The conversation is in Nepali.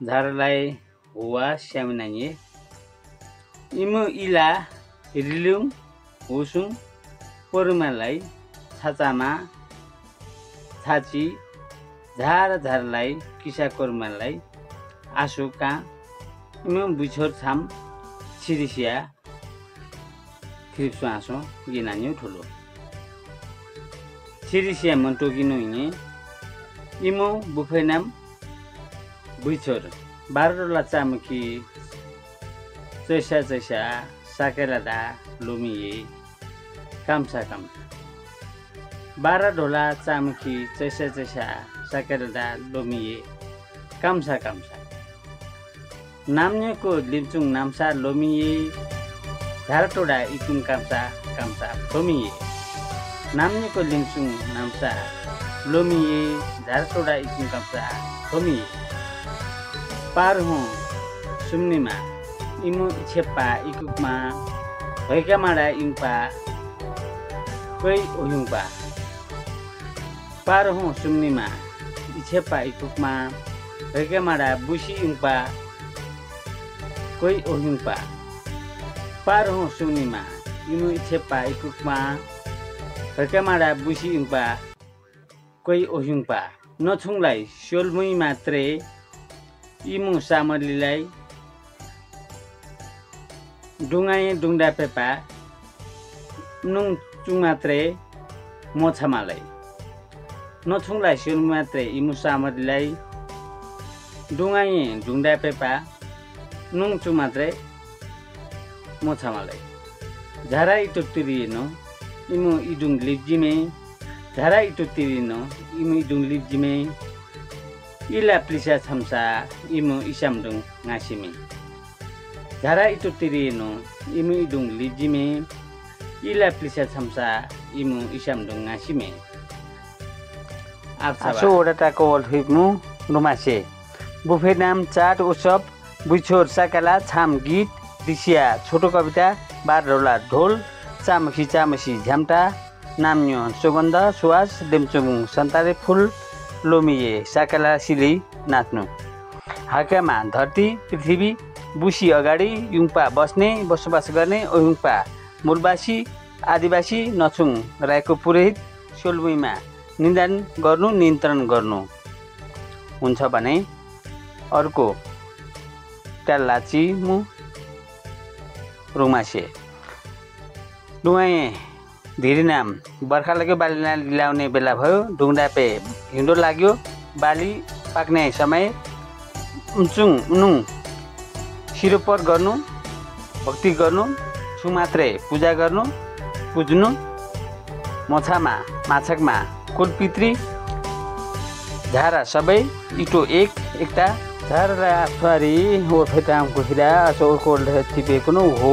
झारलाई हुवा स्यामिनाङे इमु इला रिलुङ हुसुङ परुमालाई छाचामा छाची झारलाई किसा कोरुमालाई आसुका इमु बुछोर छाम छिरिसिया खिरिप्सु आसो गिनान्यु ठुलो छिरिसिया मन्टोगिनु इने इमु बुफैनाम बुछोर बारडोला चामुखी चैसा साकेलादा लोमिए कामसा बारा ढोला चामुखी चैसा साकेलादा लोमिए कामसा नाम्नेको लिम्चुङ नाम्सा लोमिए झारटोडा इकुङ कामसा लोमिए नाम्नेको लिम्चुङ नाम्सा लोमिए झारटोडा इकुङ कामसा लोमिए पारहु सुम्निमा इमु इछेप्पा इकुकमा भैकामाडा इङपा कोइ ओयुङपा पारहु सुम्निमा इछेप्पा इकुकमा भैकामाडा बुसी इङपा कोइ ओयुङपा पारहु सुम्निमा इमु इछेप्पा इकुकमा भैकामाडा बुसी इङपा कोइ ओयुङपा नछुङलाई सोलमुई मात्रे इमु सामलीलाई डुङाए डुङडा पेपा नुङ चुङ मात्रे मोछामालाई नछुङलाई सोलमुई मात्रे इमु सामलीलाई डुङाए डुङडा पेपा नुङ चुङ मात्रे मोछामालाई झारा इटुतिरिनो इमु इडुङ लिप्जिमे झारा इटुतिरिनो इमु इडुङ लिप्जिमे इला प्लिसा छम्सा इमु इसामडुङ ngaसिमे झारा इटुतिरिनो इमु इडुङ लिप्जिमे इला प्लिसा छम्सा इमु इसामडुङ ngaसिमे आसो ओडाटाको वलफिपमु रुमासे बुफे नाम चाट उत्सव बुछोर साकेला छाम गीत दिसिया छोटो कविता बारडोला ढोल चामखी झ्याम्टा नाम्न्यो सुगन्ध सुवास डेम्चुङ सन्तारे फुल लोमिए साकेला सिली नाच्नु हाकामा धरती पृथ्वी बुसी अगाडि युङपा बस्ने बसोबास गर्ने ओयुङपा मूलवासी आदिवासी नछुङ राईको पुरोहित सोलमुईमा नियन्त्रण गर्नु हुन्छ भने अर्को ट्यालाची मु रुमासे डुवाए धेरै नाम बर्खा लाग्यो बाली ल्याउने बेला भयो ढुङडापे हिउँदो लाग्यो बाली पाक्ने समय उन्चुङ उनुङ सिरोपर गर्नु भक्ति गर्नु छु मात्रै पूजा गर्नु पुज्नु मोछामा माछकमा कुलपित्री झारा सबै इटो एकता झारा आफरी ओर्फेटामको हिरा असो ओर्को टिपेको हो।